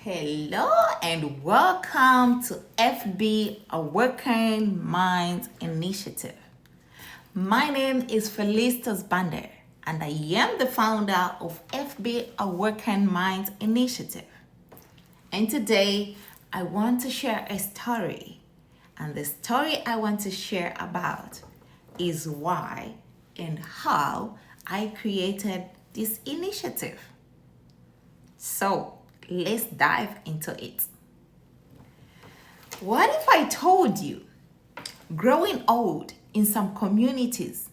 Hello and welcome to FB Awaken Minds Initiative. My name is Felicitas Bander and I am the founder of FB Awaken Minds Initiative. And today I want to share a story. And the story I want to share about is why and how I created this initiative. So let's dive into it. What if I told you growing old in some communities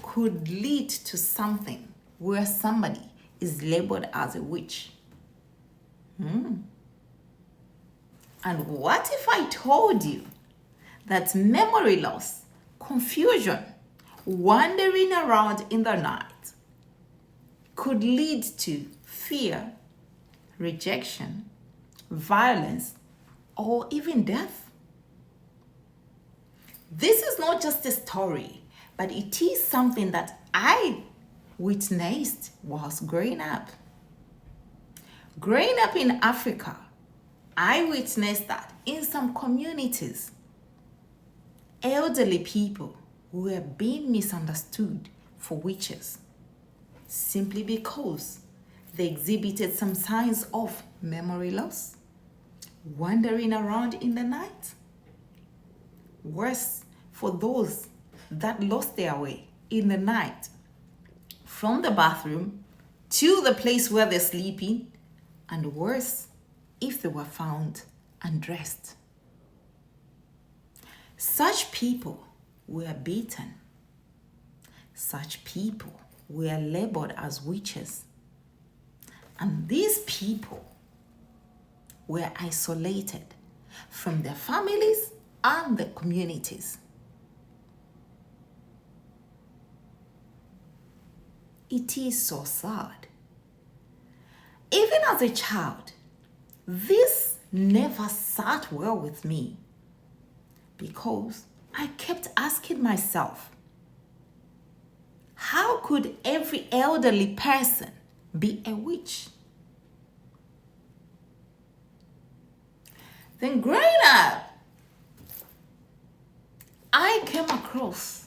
could lead to something where somebody is labeled as a witch? And what if I told you that memory loss, confusion, wandering around in the night could lead to fear, rejection, violence, or even death? This is not just a story, but it is something that I witnessed whilst growing up. Growing up in Africa, I witnessed that in some communities, elderly people were being misunderstood for witches simply because they exhibited some signs of memory loss, wandering around in the night. Worse, for those that lost their way in the night from the bathroom to the place where they're sleeping, and worse, if they were found undressed. Such people were beaten. Such people were labeled as witches. And these people were isolated from their families and the communities. It is so sad. Even as a child, this never sat well with me because I kept asking myself, how could every elderly person be a witch? Then growing up, I came across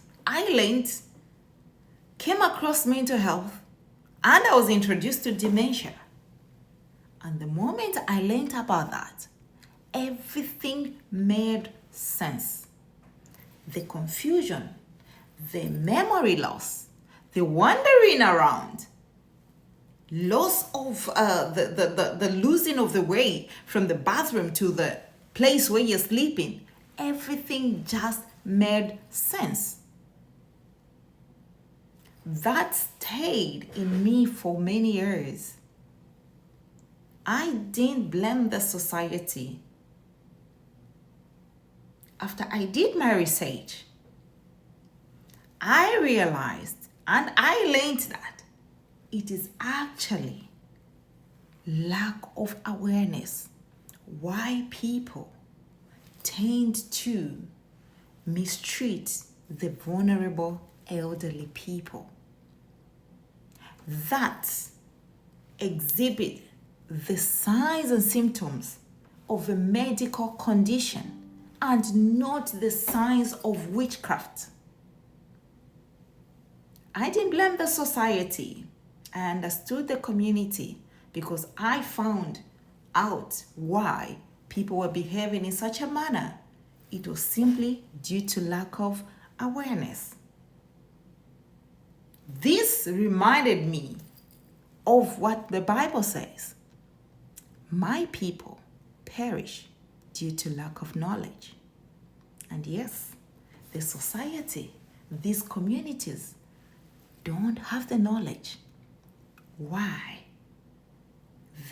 mental health, and I was introduced to dementia. And the moment I learned about that, everything made sense. The confusion, the memory loss, the wandering around, loss of the losing of the way from the bathroom to the place where you're sleeping, everything just made sense. That stayed in me for many years. I didn't blame the society. After I did my research, I realized and I learned that it is actually lack of awareness why people tend to mistreat the vulnerable elderly people that exhibit the signs and symptoms of a medical condition and not the signs of witchcraft. I didn't blame the society. I understood the community because I found out why people were behaving in such a manner. It was simply due to lack of awareness. This reminded me of what the Bible says. My people perish due to lack of knowledge. And yes, the society, these communities don't have the knowledge why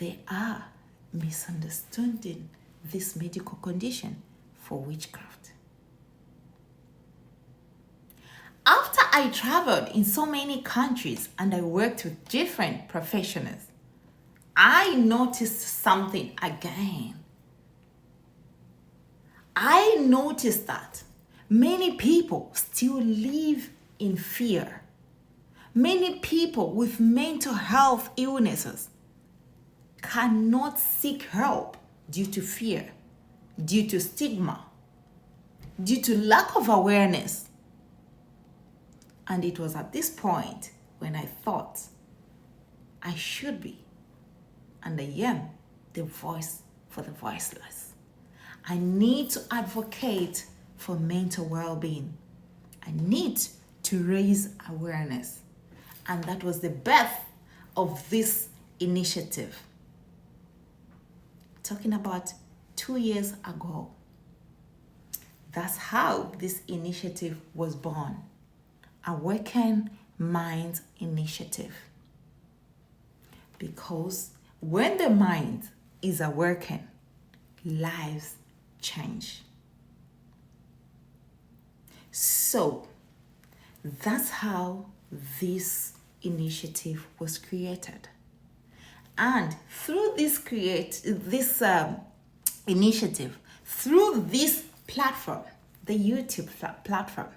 they are misunderstanding this medical condition for witchcraft. After I traveled in so many countries and I worked with different professionals, I noticed something again. I noticed that many people still live in fear. Many people with mental health illnesses cannot seek help due to fear, due to stigma, due to lack of awareness. And it was at this point when I thought I should be, and I am, the voice for the voiceless. I need to advocate for mental well-being. I need to raise awareness. And that was the birth of this initiative. Talking about 2 years ago. That's how this initiative was born. Awaken Minds Initiative. Because when the mind is awakened, lives change. So that's how this initiative was created. And through this initiative, through this platform, the YouTube platform,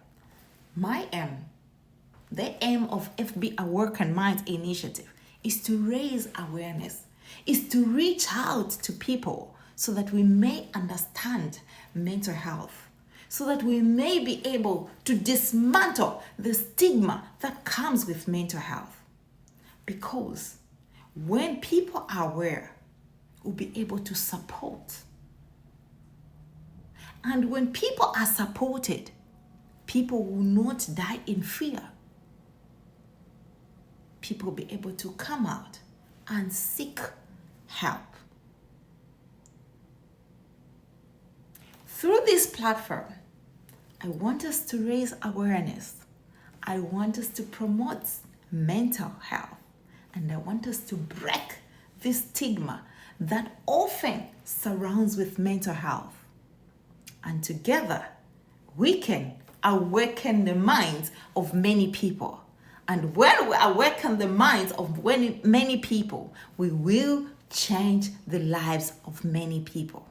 the aim of FB Awaken Minds Initiative is to raise awareness, is to reach out to people so that we may understand mental health, so that we may be able to dismantle the stigma that comes with mental health. Because when people are aware, we'll be able to support. And when people are supported, people will not die in fear. People will be able to come out and seek help. Through this platform, I want us to raise awareness. I want us to promote mental health. And I want us to break this stigma that often surrounds with mental health. And together, we can awaken the minds of many people. And when we awaken the minds of many people, we will change the lives of many people.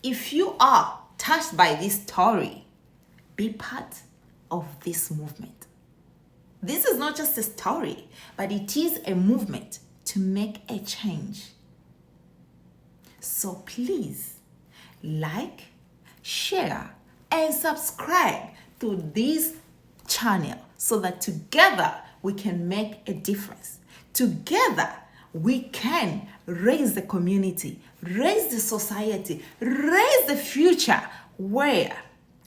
If you are touched by this story, be part of this movement. This is not just a story, but it is a movement to make a change. So please, like, share, and subscribe to this channel so that together we can make a difference. Together we can raise the community, raise the society, raise the future where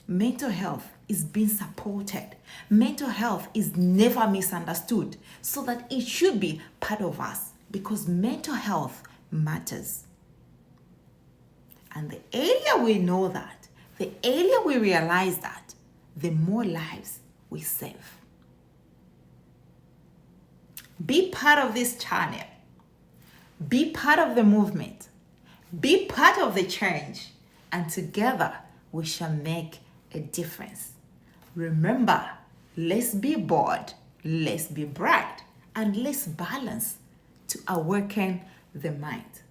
mental health is being supported. Mental health is never misunderstood, so that it should be part of us, because mental health matters. And the earlier we know that, the earlier we realize that, the more lives we save. Be part of this channel. Be part of the movement. Be part of the change. And together we shall make a difference. Remember, let's be bold, let's be bright, and let's balance to awaken the mind.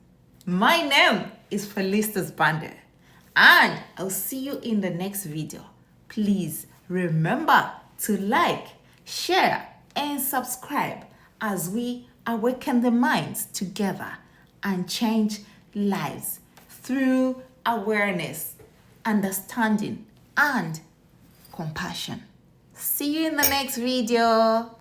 My name is Felicitas Bande, and I'll see you in the next video. Please remember to like, share, and subscribe as we awaken the minds together and change lives through awareness, understanding, and compassion. See you in the next video.